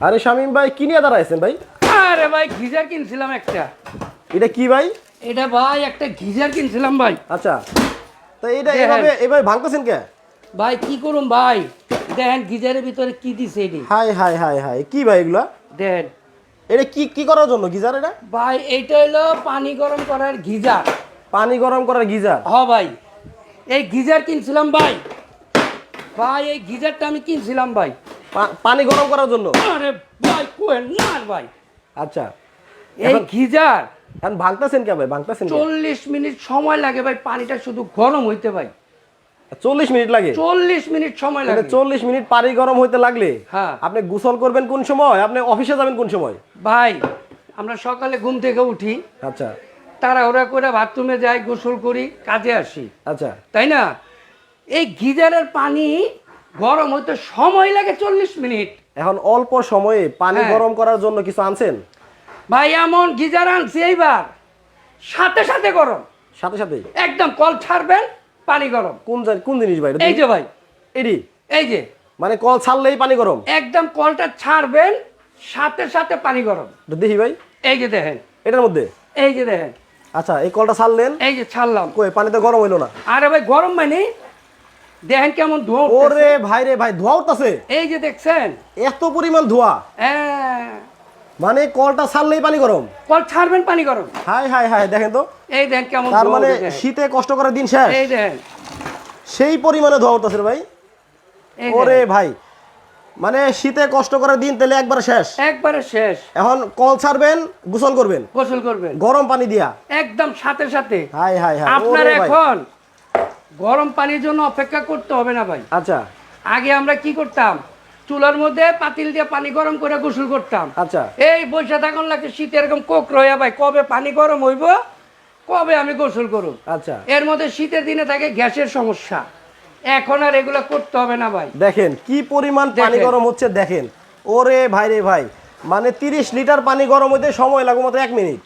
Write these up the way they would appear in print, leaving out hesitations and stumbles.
আরে শামিম ভাই কি নিয়ে দাঁড়াইছেন ভাই? আরে ভাই গিজার কিনছিলাম একটা। এটা কি ভাই? এটা ভাই একটা গিজার কিনছিলাম ভাই। আচ্ছা, তো এটা এভাবে ভাঙতেছেন কে? ভাই কি করুম ভাই, দেখেন গিজারের ভিতরে কি দিছে এটি। হাই হাই হাই হাই, কি ভাই এগুলা? দেখেন এটা কি কি করার জন্য গিজার এটা? ভাই এইটা হলো পানি গরম করার গিজার। পানি গরম করার গিজার? হ্যাঁ ভাই, এই গিজার কিনছিলাম ভাই। ভাই এই গিজারটা আমি কিনছিলাম ভাই পানি গরম করার জন্য। আরে ভাই কোয়েন না ভাই। আচ্ছা, এই গিজার এখন ভাঙতেছেন কে ভাই? ভাঙতেছেন 40 মিনিট সময় লাগে ভাই, পানিটা শুধু গরম হইতে ভাই। 40 মিনিট লাগে? 40 মিনিট সময় লাগে। 40 মিনিট পানি গরম হইতে লাগলে হ্যাঁ, আপনি গোসল করবেন কোন সময়? আপনি অফিসে যাবেন কোন সময়? ভাই আমরা সকালে ঘুম থেকে উঠি, আচ্ছা, তাড়াহুড়া করে বাথরুমে যাই, গোসল করি, কাজে আসি, আচ্ছা, তাই না? এই গিজারের পানি গরম হতে সময় লাগে 40 মিনিট। এখন অল্প সময়ে পানি গরম করার জন্য কিছু আনছেন ভাই? এমন গিজার আনছি এইবার সাথে সাথে গরম, সাথে সাথে একদম কল ছাড়বেন পানি গরম। কোন জিনিস ভাই? এই যে ভাই, এই যে মানে কল ছাড়লেই পানি গরম? একদম কলটা ছাড়বেন সাথে সাথে পানি গরম। দেখি ভাই, এই যে দেখেন এটার মধ্যে, এই যে দেখেন। আচ্ছা, এই কলটা ছাড়লেন, এই যে ছাড়লাম, কই পানিতে গরম হইলো না? আরে ভাই গরম মানে দেখেন কেমন ধোঁয়া উঠতেছে। ওরে ভাই রে ভাই, ধোঁয়া উঠতেছে? এই যে দেখছেন এত পরিমাণ ধোঁয়া? হ্যাঁ, মানে কলটা ছাড়লেই পানি গরম? কল ছাড়বেন পানি গরম। হাই হাই হাই, দেখেন তো, এই দেখেন কেমন তার ধোঁয়া মানে উঠেছে। শীতে কষ্ট করার দিন শেষ? এই দেখেন, সেই পরিমাণে ধোঁয়া উঠতেছে রে ভাই। এই ওরে দেখেন। ভাই, মানে শীতে কষ্ট করার দিন তাহলে একবারে শেষ? একবারে শেষ। এখন কল ছাড়বেন, গোসল করবেন, গোসল করবেন গরম পানি দিয়া একদম সাথে সাথে। হাই হাই হাই, আপনার ওরে ভাই। এখন গরম পানির জন্য অপেক্ষা করতে হবে না ভাই। আচ্ছা আগে আমরা কি করতাম, চুলার মধ্যে পাতিল দিয়ে পানি গরম করে গোসল করতাম। আচ্ছা, এই বৈশা থাকুন লাগে শীতে এরকম কোক রয়া ভাই, কবে পানি গরম হইব, কবে আমি গোসল করব। আচ্ছা, এর মধ্যে শীতের দিনে থাকে গ্যাসের সমস্যা। এখন আর এগুলো করতে হবে না ভাই। দেখেন কি পরিমাণ পানি দেখেন। গরম হচ্ছে, দেখেন। ওরে ভাই রে ভাই, মানে 30 লিটার পানি গরম হইতে সময় লাগবে মাত্র 1 মিনিট।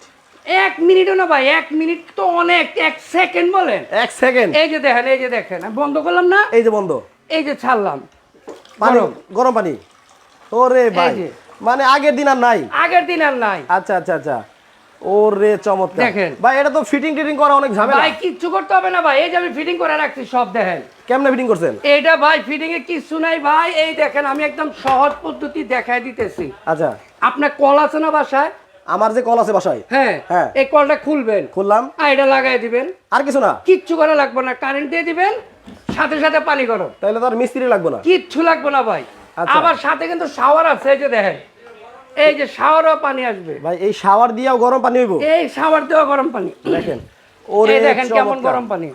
1 মিনিটও না ভাই, 1 মিনিট তো অনেক, 1 সেকেন্ড বলেন। 1 সেকেন্ড? এই যে দেখেন, এই যে দেখেন, আমি বন্ধ করলাম না, এই যে বন্ধ, এই যে ছাড়লাম পানি গরম পানি। ওরে ভাই, যে। মানে আগের দিন আর নাই? আগের দিন আর নাই। আচ্ছা আচ্ছা আচ্ছা, ওরে চমৎকার। দেখেন ভাই, এটা তো ফিটিং টিটিং করা অনেক ঝামেলা। ভাই কিচ্ছু করতে হবে না ভাই, এই যে আমি ফিটিং করে রাখছি সব। দেখেন কেমনে ফিটিং করছেন? এইটা ভাই ফিটিং এ কিছু নাই ভাই, এই দেখেন আমি একদম সহজ পদ্ধতি দেখাই দিতেছি। আচ্ছা, আপনার কল আছে না বাসায়? আমার যে কল আছে বাসায়, হ্যাঁ হ্যাঁ, এই কলটা খুলবেন, খুললাম, আর এটা লাগাই দিবেন। আর কিছু না? কিচ্ছু করা লাগবে না, কারেন্ট দিয়ে দিবেন, সাথে সাথে পানি গরম। তাহলে তো আর মিস্ত্রি লাগবে না? কিচ্ছু লাগবে না ভাই। আচ্ছা। আবার সাথে কিন্তু শাওয়ার আছে, এই যে দেখেন, এই যে শাওয়ারও পানি আসবে ভাই। এই শাওয়ার দিয়েও গরম পানি হইব? এই শাওয়ার দেওয়া গরম পানি দেখেন, ওরে দেখেন কেমন চমৎকার। গরম পানি।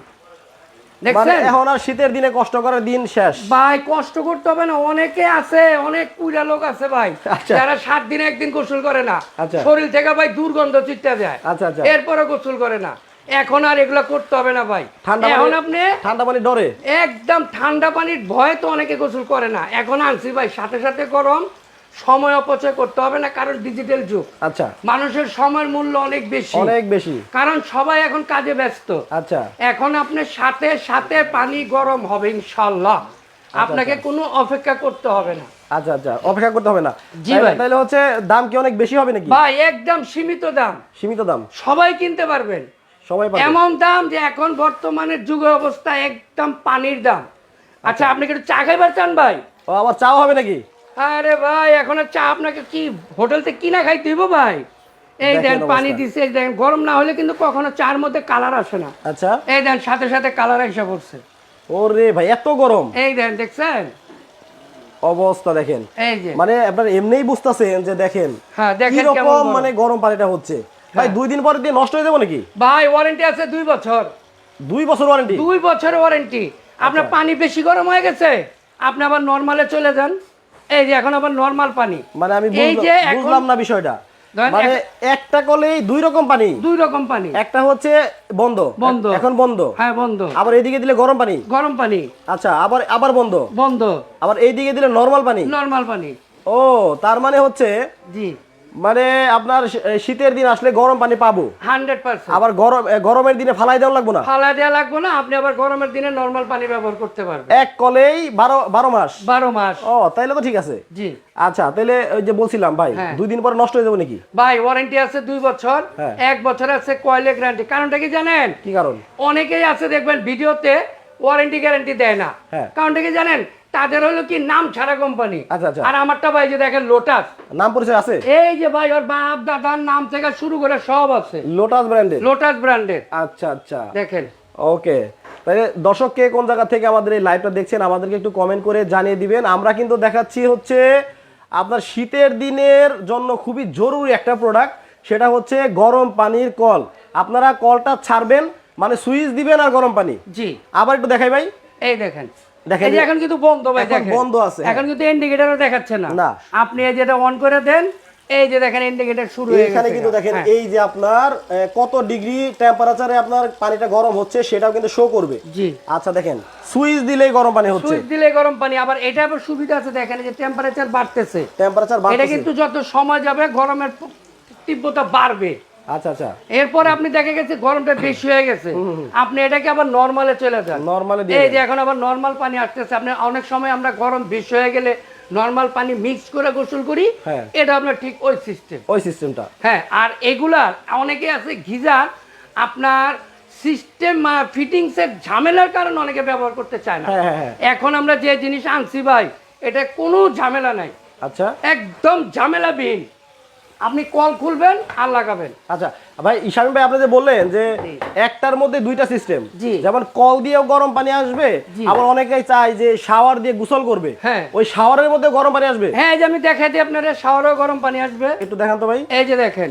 মানে দেখছেন এখন আর শীতের দিনে কষ্ট করার দিন শেষ ভাই, কষ্ট করতে হবে না। অনেকে আছে, অনেক পুরা লোক আছে ভাই, আচ্ছা। যারা 7 দিনে একদিন গোসল করে না, আচ্ছা। শরীর থেকে ভাই দুর্গন্ধ চিটটা যায়, আচ্ছা আচ্ছা, এরপরে গোসল করে না। এখন আর এগুলা করতে হবে না ভাই। এখন আপনি ঠান্ডা পানি ডরে একদম ঠান্ডা পানির ভয়ে তো অনেকে গোসল করে না। এখন আনছি ভাই সাথে সাথে গরম, সময় অপচয় করতে হবে না, কারণ ডিজিটাল যুগ। আচ্ছা, মানুষের সময়ের মূল্য অনেক বেশি, অনেক বেশি, কারণ সবাই এখন কাজে ব্যস্ত। আচ্ছা, এখন আপনার সাথে সাথে পানি গরম হবে ইনশাআল্লাহ, আপনাকে কোনো অপেক্ষা করতে হবে না। আচ্ছা আচ্ছা, অপেক্ষা করতে হবে না? জি ভাই। তাহলে হচ্ছে দাম কি অনেক বেশি হবে নাকি? ভাই একদম সীমিত দাম, সীমিত দাম, সবাই কিনতে পারবেন। সবাই পাবে? এমন দাম যে এখন বর্তমানের যুগ অবস্থা একদম পানির দাম। আচ্ছা, আপনি কি একটু চা খাইবার চান ভাই? ও, আবার চাও হবে নাকি? আরে ভাই, এখন আর চা আপনাকে কি হোটেল থেকে কিনা খাইতে হইব ভাই? এই দেন পানি দিছে, এই দেখেন, গরম না হলে কিন্তু কখনো চার মধ্যে কালার আসে না। আচ্ছা, এই দেন সাথে সাথে কালার এসে পড়ছে। ওরে ভাই, এত গরম! এই দেন, দেখছেন অবস্থা দেখেন, এই যে, মানে আপনার এমনিই বুঝতাছেন যে দেখেন হ্যাঁ দেখেন কি কেমন রকম গরম। মানে গরম পানিটা হচ্ছে ভাই। 2 দিন পরে দিয়ে নষ্ট হয়ে যাবে নাকি? ভাই ওয়ারেন্টি আছে 2 বছর। 2 বছর ওয়ারেন্টি? 2 বছরের ওয়ারেন্টি। আপনার পানি বেশি গরম হয়ে গেছে, আপনি আবার নরমালে চলে যান। এই যে এখন আবার নরমাল পানি। মানে আমি এই যে বুঝলাম না বিষয়টা। ধরেন মানে একটা কলেই 2 রকম পানি? 2 রকম পানি। একটা হচ্ছে বন্ধ, বন্ধ, এখন বন্ধ, হ্যাঁ বন্ধ। আবার এইদিকে দিলে গরম পানি? গরম পানি। আচ্ছা, আবার আবার বন্ধ, বন্ধ। আবার এইদিকে দিলে নরমাল পানি? নরমাল পানি। ও, তার মানে হচ্ছে জি, মানে আপনার শীতের দিন আসলে গরম পানি পাবো 100%। আবার গরমের দিনে ফালাই দেওয়া লাগবে না? ফালা দেওয়া লাগবে না, আপনি আবার গরমের দিনে নরমাল পানি ব্যবহার করতে পারবেন। এক কলেই 12 মাস? 12 মাস। ও তাইলে তো ঠিক আছে। জি আচ্ছা তাহলে ওই যে বলছিলাম ভাই 2 দিন পরে নষ্ট হয়ে যাবে নাকি? ভাই ওয়ারেন্টি আছে 2 বছর, 1 বছর আছে কয়েলের গ্যারান্টি। কারণটা কি জানেন? কি কারণ? অনেকেই আছে দেখবেন ভিডিওতে ওয়ারেন্টি গ্যারান্টি দেয় না। কারণটা কি জানেন? তাদের হলো কি নাম ছাড়া কোম্পানি। আচ্ছা। আর আমারটা ভাই যে দেখেন লোটাস নাম পরিচয় আছে? এই যে ভাই ওর বাপ দাদার নাম থেকে শুরু করে সব আছে, লোটাস ব্র্যান্ডের। লোটাস ব্র্যান্ডের। আচ্ছা দেখেন। ওকে, তাহলে দর্শক কে কোন জায়গা থেকে আমাদের এই লাইভটা দেখছেন আমাদেরকে একটু কমেন্ট করে জানিয়ে দিবেন। আমরা কিন্তু দেখাচ্ছি হচ্ছে আপনার শীতের দিনের জন্য খুবই জরুরি একটা প্রোডাক্ট, সেটা হচ্ছে গরম পানির কল। আপনারা কলটা ছাড়বেন মানে সুইচ দিবেন আর গরম পানি। জি আবার একটু দেখাই ভাই, এই দেখেন দেখেন এই যে এখন কিন্তু বন্ধ ভাই, এখন দেখেন বন্ধ আছে। এখন কিন্তু ইন্ডিকেটরও দেখাচ্ছে না। না। আপনি এই যেটা অন করে দেন, এই যে দেখেন ইন্ডিকেটর শুরু হয়ে গেছে। এখানে কিন্তু দেখেন এই যে আপনার কত ডিগ্রি টেম্পারেচারে আপনার পানিটা গরম হচ্ছে সেটাও কিন্তু শো করবে। জি আচ্ছা দেখেন সুইচ দিলেই গরম পানি হচ্ছে, সুইচ দিলে গরম পানি। আবার এটা আবার সুবিধা আছে, দেখেন এই যে টেম্পারেচার বাড়তেছে, টেম্পারেচার এটা বাড়ছে কিন্তু যত সময় যাবে গরমের তীব্রতা বাড়বে। আচ্ছা এরপরে আপনি দেখে গেছে গরমটা বেশি হয়ে গেছে, আপনি এটাকে আবার নরমালে চলে যান। নরমালে এই যে এখন আবার নরমাল পানি আসতেছে। আপনি অনেক সময় আমরা গরম বেশি হয়ে গেলে নরমাল পানি মিক্স করে গোসল করি, এটা আপনার ঠিক ওই সিস্টেমটা। হ্যাঁ, আর এগুলা অনেকে আছে গিজার আপনার সিস্টেম ফিটিংসের ঝামেলার কারণে অনেকে ব্যবহার করতে চায় না। এখন আমরা যে জিনিস আনছি ভাই, এটা কোনো ঝামেলা নাই। আচ্ছা একদম ঝামেলাবিহীন। আপনি কল খুলবেন আর লাগাবেন। আচ্ছা ভাই ইশামিন ভাই, আপনি যে বললেন যে একটার মধ্যে দুইটা সিস্টেম, যেমন কল দিয়েও গরম পানি আসবে, আবার অনেকেই চায় যে শাওয়ার দিয়ে গোসল করবে, ওই শাওয়ারের মধ্যে গরম পানি আসবে। হ্যাঁ, এই যে আমি দেখাই দিই আপনারা, শাওয়ারেও গরম পানি আসবে। একটু দেখান তো ভাই। এই যে দেখেন,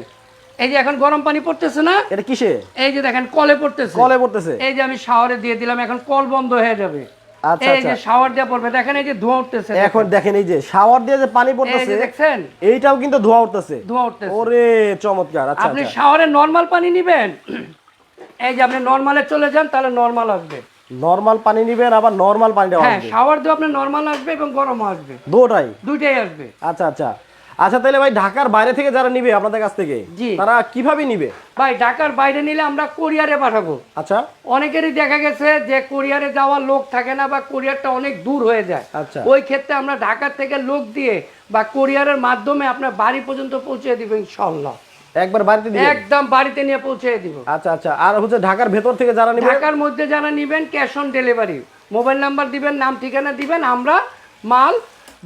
এই যে এখন গরম পানি পড়তেছে না? এটা কিসে? এই যে দেখেন কলে পড়তেছে। এই যে আমি শাওয়ারে দিয়ে দিলাম, এখন কল বন্ধ হয়ে যাবে। আচ্ছা এই যে শাওয়ার দিয়ে পড়বে, দেখেন এই যে ধোঁয়া উঠতেছে। এখন দেখেন এই যে শাওয়ার দিয়ে যে পানি পড়তেছে, দেখছেন এইটাও কিন্তু ধোঁয়া উঠতেছে। ওরে চমৎকার। আচ্ছা আপনি শাওয়ারে নরমাল পানি নিবেন, এই যে আপনি নরমালে চলে যান, তাহলে নরমাল আসবে। নরমাল পানি নিবেন, আবার নরমাল পানিটাও আসবে। হ্যাঁ, শাওয়ার দিয়ে আপনি নরমাল আসবে এবং গরম আসবে, দুইটাই আসবে। আচ্ছা তাহলে ভাই ঢাকার বাইরে থেকে যারা নিবে আপনাদের কাছ থেকে, তারা কিভাবে নিবে? ভাই ঢাকার বাইরে নিলে আমরা কুরিয়ারে পাঠাবো। আচ্ছা, অনেকেরই দেখা গেছে যে কুরিয়ারে যাওয়ার লোক থাকে না বা কুরিয়ারটা অনেক দূর হয়ে যায়। আচ্ছা, ওই ক্ষেত্রে আমরা ঢাকা থেকে লোক দিয়ে বা কুরিয়ারের মাধ্যমে আপনার বাড়ি পর্যন্ত পৌঁছে দিব ইনশাআল্লাহ। একবার বাড়িতে দিবেন? একদম বাড়িতে নিয়ে পৌঁছে দিব। আচ্ছা আর হচ্ছে ঢাকার ভেতর থেকে যারা নিবে, ঢাকার মধ্যে যারা নিবেন cash on delivery, mobile number দিবেন, নাম ঠিকানা দিবেন, আমরা মাল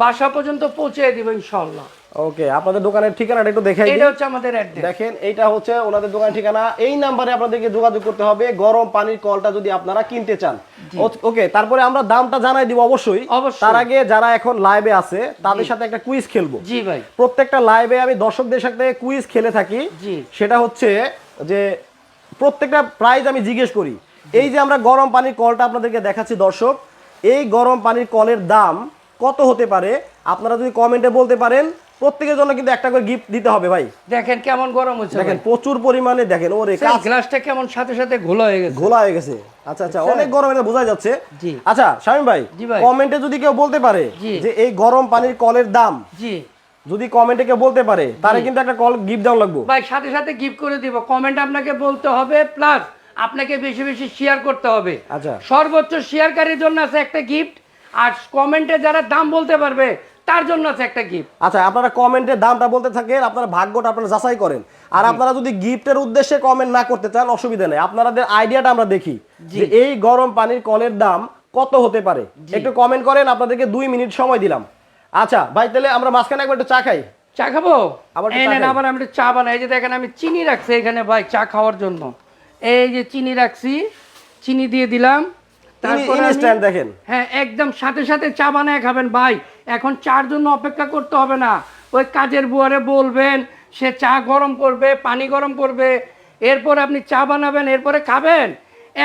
বাসা পর্যন্ত পৌঁছে দিব ইনশাআল্লাহ। ওকে, আপনাদের দোকানের ঠিকানাটা একটু দেখাই দিই। এটা হচ্ছে আমাদের অ্যাড্রেস। দেখেন এইটা হচ্ছে ওনাদের দোকানের ঠিকানা। এই নাম্বারে আপনাদেরকে যোগাযোগ করতে হবে গরম পানির কলটা যদি আপনারা কিনতে চান। ওকে, তারপরে আমরা দামটা জানাই দিব অবশ্যই। তার আগে যারা এখন লাইভে আছে তাদের সাথে একটা কুইজ খেলবো। জি ভাই, প্রত্যেকটা লাইভে আমি দর্শকদের সাথে কুইজ খেলে থাকি। সেটা হচ্ছে যে প্রত্যেকটা প্রাইজ আমি জিজ্ঞেস করি। এই যে আমরা গরম পানির কলটা আপনাদেরকে দেখাচ্ছি দর্শক, এই গরম পানির কলের দাম কত হতে পারে আপনারা যদি কমেন্টে বলতে পারেন, প্রত্যেকের জন্য কিন্তু একটা করে গিফট দিতে হবে ভাই। দেখেন কেমন গরম হচ্ছে, দেখেন প্রচুর পরিমাণে, দেখেন ওরে গ্লাসটা কেমন সাথে সাথে ঘোলা হয়ে গেছে। আচ্ছা অনেক গরম, এটা বোঝা যাচ্ছে। আচ্ছা শামীম ভাই, কমেন্টে যদি কেউ বলতে পারে যে এই গরম পানির কলের দাম, যদি কমেন্টে কেউ বলতে পারে, তারে কিন্তু একটা কল গিফট দেওয়া লাগবে ভাই, সাথে সাথে গিফট করে দিব। কমেন্ট আপনাকে বলতে হবে, প্লাস আপনাকে বেশি বেশি শেয়ার করতে হবে। আচ্ছা, সর্বোচ্চ শেয়ারকারীর জন্য আছে একটা গিফট, আর কমেন্টে যারা দাম বলতে পারবে তার জন্য আছে একটা গিফট। আচ্ছা, আপনারা কমেন্টে দামটা বলতে থাকেন, আপনারা ভাগ্যটা আপনারা যাচাই করেন। আর আপনারা যদি গিফটের উদ্দেশ্যে কমেন্ট না করতে চান অসুবিধা নেই, আপনাদের আইডিয়াটা আমরা দেখি যে এই গরম পানির কলের দাম কত হতে পারে। একটু কমেন্ট করেন, আপনাদেরকে 2 মিনিট সময় দিলাম। আচ্ছা ভাই, তাহলে আমরা মাঝখানে একবার একটু চা খাই। চা খাবো? আবার আমি একটু চা বানাই। এই যে দেখেন আমি চিনি রাখছি এখানে ভাই চা খাওয়ার জন্য। এই যে চিনি রাখছি, চিনি দিয়ে দিলাম। দেখেন, হ্যাঁ, একদম সাথে সাথে চা বানায় খাবেন ভাই। এখন চার জন্য অপেক্ষা করতে হবে না। ওই কাজের বুয়ারে বলবেন, সে চা গরম করবে, পানি গরম করবে, এরপর আপনি চা বানাবেন, এরপরে খাবেন।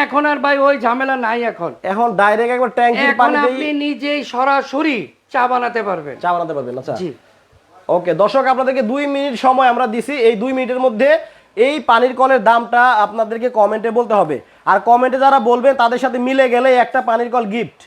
এখন আর ভাই ওই ঝামেলা নাই। এখন ডাইরেক্ট একবার ট্যাঙ্কির পানিতে আপনি নিজেই সরাসরি চা বানাতে পারবেন। আচ্ছা জি, ওকে দর্শক, আপনাদেরকে 2 মিনিট সময় আমরা দিছি। এই 2 মিনিটের মধ্যে এই পানির কলের দামটা আপনাদেরকে কমেন্টে বলতে হবে। আর কমেন্টে যারা বলবেন তাদের সাথে মিলে গেলে একটা পানির কল গিফট।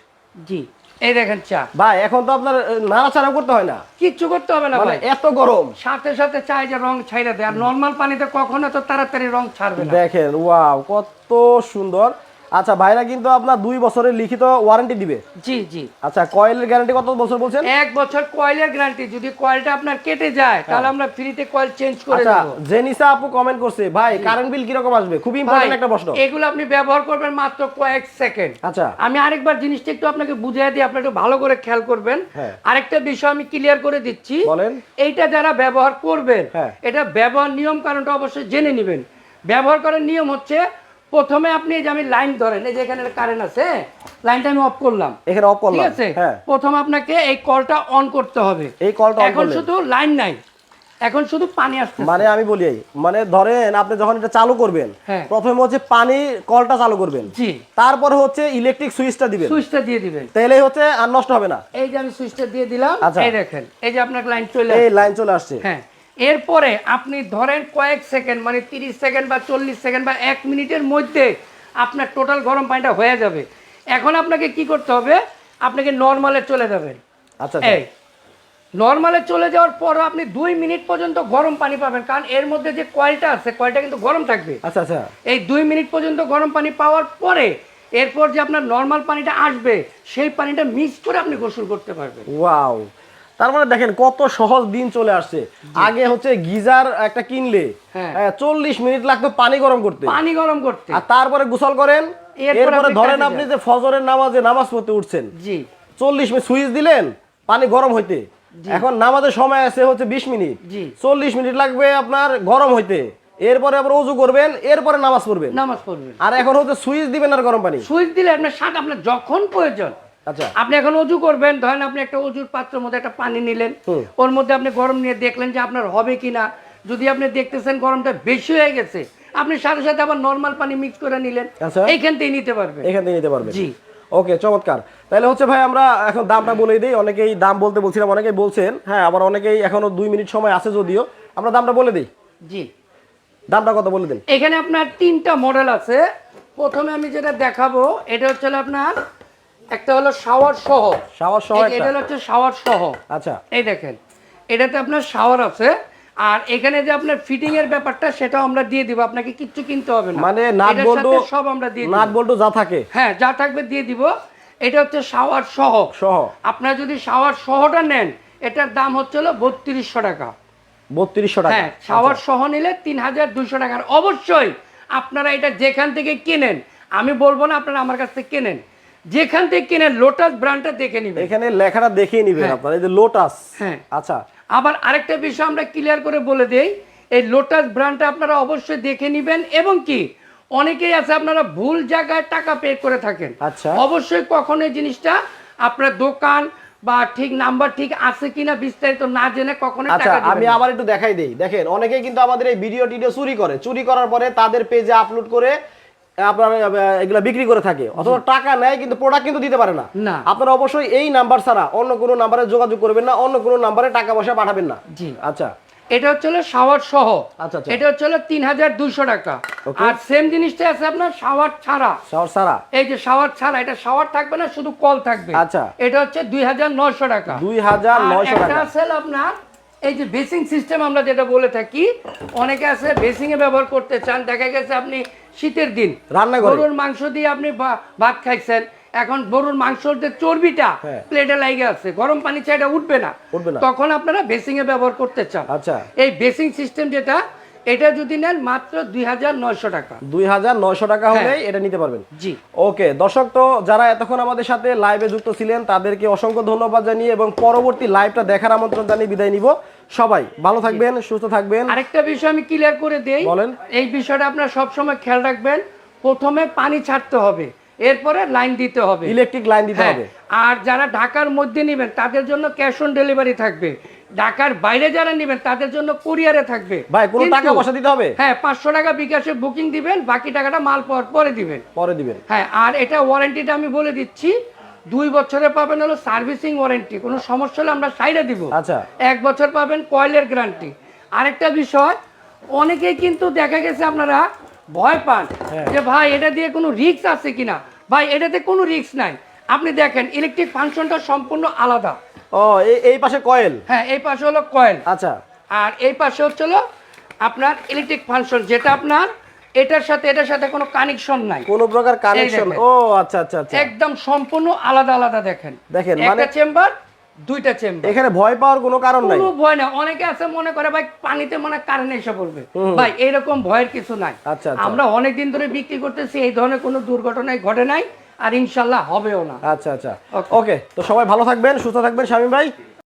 জি, এই দেখেন চা ভাই এখন তো আপনার নাড়াচাড়া করতে হয় না, কিচ্ছু করতে হবে না ভাই, এত গরম সাথে সাথে চাই যে রং ছাইড়া দেয়। আর নরমাল পানিতে কখনো তো তাড়াতাড়ি রং ছাড়বে না। দেখেন ওয়াও কত সুন্দর। আচ্ছা ভাইরা কিন্তু আপনার 2 বছরের লিখিত ওয়ারেন্টি দিবে। জি জি। আচ্ছা কয়েলের গ্যারান্টি কত বছর বলছেন? 1 বছর কয়েলের গ্যারান্টি। যদি কয়েলটা আপনার কেটে যায় তাহলে আমরা ফ্রিতে কয়েল চেঞ্জ করে দেব। আচ্ছা জেনিসা আপু কমেন্ট করছে ভাই কারেন্ট বিল কি রকম আসবে? খুব ইম্পর্টেন্ট একটা প্রশ্ন। এগুলো আপনি ব্যবহার করবেন মাত্র কয়েক সেকেন্ড। আচ্ছা আমি আরেকবার জিনিসটা একটু আপনাকে বুঝিয়ে দিই, আপনি একটু ভালো করে খেয়াল করবেন। আরেকটা বিষয় আমি ক্লিয়ার করে দিচ্ছি, বলেন। এইটা যারা ব্যবহার করবেন এটা ব্যবহার নিয়ম কারণটা অবশ্যই জেনে নেবেন। ব্যবহার করার নিয়ম হচ্ছে, প্রথমে আপনি এই যে আমি লাইন ধরেন, এই যে এখানে কারেন্ট আছে, লাইনটা আমি অফ করলাম, এখানে অফ করলাম, ঠিক আছে? প্রথম আপনাকে এই কলটা অন করতে হবে। এই কলটা এখন শুধু লাইন নাই, এখন শুধু পানি আসছে। মানে আমি বলি, মানে ধরেন আপনি যখন এটা চালু করবেন প্রথমে হচ্ছে পানি কলটা চালু করবেন, জি, তারপর হচ্ছে ইলেকট্রিক সুইচটা দিবেন, সুইচটা দিয়ে দিবেন, তাহলে হচ্ছে আর নষ্ট হবে না। এই যে আমি সুইচটা দিয়ে দিলাম, এই দেখেন এই যে আপনার লাইন চলে আসছে, এই লাইন চলে আসছে। হ্যাঁ, এরপরে আপনি ধরেন কয়েক সেকেন্ড, মানে 30 সেকেন্ড বা 40 সেকেন্ড বা 1 মিনিটের মধ্যে আপনার টোটাল গরম পানিটা হয়ে যাবে। এখন আপনাকে কি করতে হবে, আপনাকে নরমালে চলে যাবেন। আচ্ছা, এই নরমালে চলে যাওয়ার পর আপনি 2 মিনিট পর্যন্ত গরম পানি পাবেন, কারণ এর মধ্যে যে কয়েলটা আছে কয়েলটা কিন্তু গরম থাকবে। আচ্ছা আচ্ছা, এই 2 মিনিট পর্যন্ত গরম পানি পাওয়ার পরে এরপর যে আপনার নরমাল পানিটা আসবে সেই পানিটা মিক্স করে আপনি গোসল করতে পারবেন। ওয়াও, তার মানে দেখেন কত সহজ দিন চলে আসছে। আগে হচ্ছে গিজার একটা কিনলে 40 মিনিট লাগতো পানি গরম করতে, আর তারপরে গোসল করেন। এরপরে ধরেন আপনি যে ফজরের নামাজ পড়তে উঠছেন, জি, 40 মিনিট সুইচ দিলেন পানি গরম হইতে, এখন নামাজের সময় আছে হচ্ছে 20 মিনিট, 40 মিনিট লাগবে আপনার গরম হইতে। এরপরে আবার ওযু করবেন, এরপরে নামাজ পড়বেন। আর এখন হচ্ছে সুইচ দিবেন আর গরম পানি, সুইচ দিলে আপনার যখন প্রয়োজন। আচ্ছা, আপনি এখন ওযু করবেন, ধরেন আপনি একটা ওযুর পাত্রের মধ্যে একটা পানি নিলেন, ওর মধ্যে আপনি গরম নিয়ে দেখলেন যে আপনার হবে কিনা। যদি আপনি দেখতেছেন গরমটা বেশি হয়ে গেছে, আপনি সাথে সাথে আবার নরমাল পানি মিক্স করে নিলেন, এইখান থেকে নিতে পারবেন, জি। ওকে, চমৎকার। তাহলে হচ্ছে ভাই আমরা এখন দামটা বলে দিই। অনেকেই দাম বলতে বলছিলাম, অনেকেই বলছেন, হ্যাঁ, আবার অনেকেই এখনো 2 মিনিট সময় আছে, যদিও আমরা দামটা বলে দিই। জি, দামটা কত বলে দিন। এখানে আপনার 3টা মডেল আছে। প্রথমে আমি যেটা দেখাবো এটা হচ্ছে আপনার একটা হলো শাওয়ার সহ, এটা হচ্ছে শাওয়ার সহ। আচ্ছা, এই দেখেন এটাতে আপনার শাওয়ার আছে, আর এখানে যে আপনার ফিটিং এর ব্যাপারটা সেটাও আমরা দিয়ে দিব, আপনাকে কিচ্ছু কিনতে হবে না, মানে নাট বল্টু সব আমরা দিয়ে দিব, নাট বল্টু যা থাকে, হ্যাঁ যা থাকবে দিয়ে দিব। এটা হচ্ছে শাওয়ার সহ। আপনারা যদি শাওয়ার সহটা নেন এটার দাম হচ্ছে হলো 3200 টাকা। 3200 টাকা, হ্যাঁ, শাওয়ার সহ নিলে 3200 টাকা। অবশ্যই আপনারা এটা যেখান থেকে কেনেন, আমি বলবো না আপনারা আমার কাছ থেকে কেনেন, যেখান থেকে কেনেন লোটাস ব্র্যান্ডটা দেখে নিবেন, এখানে লেখাটা দেখে নিবেন আপনারা, এই যে লোটাস। হ্যাঁ, আচ্ছা, আবার আরেকটা বিষয় আমরা ক্লিয়ার করে বলে দেই, এই লোটাস ব্র্যান্ডটা আপনারা অবশ্যই দেখে নিবেন। এবং কি অনেকেই আছে আপনারা ভুল জায়গায় টাকা পে করে থাকেন। আচ্ছা, অবশ্যই কখনো এই জিনিসটা আপনার দোকান বা ঠিক নাম্বার ঠিক আছে কিনা বিস্তারিত না জেনে কখনো টাকা দিবেন না। আমি আবার একটু দেখাই দেই। দেখেন অনেকেই কিন্তু আমাদের এই ভিডিও চুরি করার পরে তাদের পেজে আপলোড করে আপনারা এগুলা বিক্রি করে থাকে, অথবা টাকা নেয় কিন্তু প্রোডাক্ট কিন্তু দিতে পারে না। আপনারা অবশ্যই এই নাম্বার ছাড়া অন্য কোনো নাম্বারে যোগাযোগ করবেন না, অন্য কোনো নাম্বারে টাকা পয়সা পাঠাবেন না। জি, আচ্ছা, এটা হচ্ছে শাওয়ার সহ। আচ্ছা, এটা হচ্ছে 3200 টাকা। আর সেম জিনিসটা আছে আপনার শাওয়ার ছাড়া, এই যে শাওয়ার ছাড়া, এটা শাওয়ার থাকবে না, শুধু কল থাকবে। আচ্ছা, এটা হচ্ছে 2900 টাকা। 2900 টাকা। এটা আছে আপনার এই যে বেসিং সিস্টেম আমরা যেটা বলে থাকি, অনেকে আছে বেসিং এ ব্যবহার করতে চান, দেখা গেছে আপনি শীতের দিন রান্না করে গরুর মাংস দিয়ে আপনি ভাত খাইছেন, এখন গরুর মাংসের যে চর্বিটা প্লেটে লাগে আছে, গরম পানি চাইটা উঠবে না, তখন আপনারা বেসিং এ ব্যবহার করতে চান। আচ্ছা, এই বেসিং সিস্টেম যেটা, এটা যদি নেন মাত্র 2900 টাকা। 2900 টাকা হলে এটা নিতে পারবেন। জি, ওকে দর্শক, তো যারা এতক্ষণ আমাদের সাথে লাইভে যুক্ত ছিলেন তাদেরকে অসংখ্য ধন্যবাদ জানিয়ে এবং পরবর্তী লাইভটা দেখার আমন্ত্রণ জানিয়ে বিদায় নিব। সবাই ভালো থাকবেন, সুস্থ থাকবেন। আরেকটা বিষয় আমি ক্লিয়ার করে দেই, বলেন। এই বিষয়টা আপনারা সব সময় খেয়াল রাখবেন, প্রথমে পানি ছাড়তে হবে, এরপরে লাইন দিতে হবে, ইলেকট্রিক লাইন দিতে হবে। আর যারা ঢাকার মধ্যে নেবেন তাদের জন্য ক্যাশ অন ডেলিভারি থাকবে, ঢাকার বাইরে যারা নেবেন তাদের জন্য কুরিয়ারে থাকবে। ভাই কোনো টাকা পয়সা দিতে হবে? হ্যাঁ, 500 টাকা বিকাশে বুকিং দিবেন, বাকি টাকাটা মাল পাওয়ার পরে দিবেন। হ্যাঁ, আর এটা ওয়ারেন্টিটা আমি বলে দিচ্ছি, 2 বছরে পাবেন হলো সার্ভিসিং ওয়ারেন্টি, কোনো সমস্যা হলে আমরা সাইডে দিব। আচ্ছা, 1 বছর পাবেন কয়েলের গ্যারান্টি। আরেকটা বিষয়, অনেকেই কিন্তু দেখা গেছে আপনারা ভয় পান যে ভাই এটা দিয়ে কোনো রিস্ক আছে কিনা। ভাই এটাতে কোনো রিস্ক নাই, আপনি দেখেন ইলেকট্রিক ফাংশনটা সম্পূর্ণ আলাদা। ও এই পাশে কয়েল। হ্যাঁ, এই পাশে হলো কয়েল। আচ্ছা। আর এই পাশে হচ্ছে হলো আপনার ইলেকট্রিক ফাংশন, যেটা আপনার এটার সাথে কোনো কানেকশন নাই, কোনো প্রকার কানেকশন। ও আচ্ছা আচ্ছা আচ্ছা, একদম সম্পূর্ণ আলাদা আলাদা। দেখেন মানে একটা চেম্বার, দুইটা চেম্বার, এখানে ভয় পাওয়ার কোনো কারণ নাই। কোনো ভয় না। অনেকে আছে মনে করে ভাই পানিতে মনে কারেন্ট এসে পড়বে, ভাই এরকম ভয়ের কিছু নাই। আচ্ছা, আমরা অনেক দিন ধরে বিক্রি করতেছি, এই ধরনের কোনো দুর্ঘটনাই ঘটে নাই, আর ইনশাআল্লাহ হবেও না। আচ্ছা আচ্ছা, ওকে। তো সবাই ভালো থাকবেন, সুস্থ থাকবেন শামীম ভাই।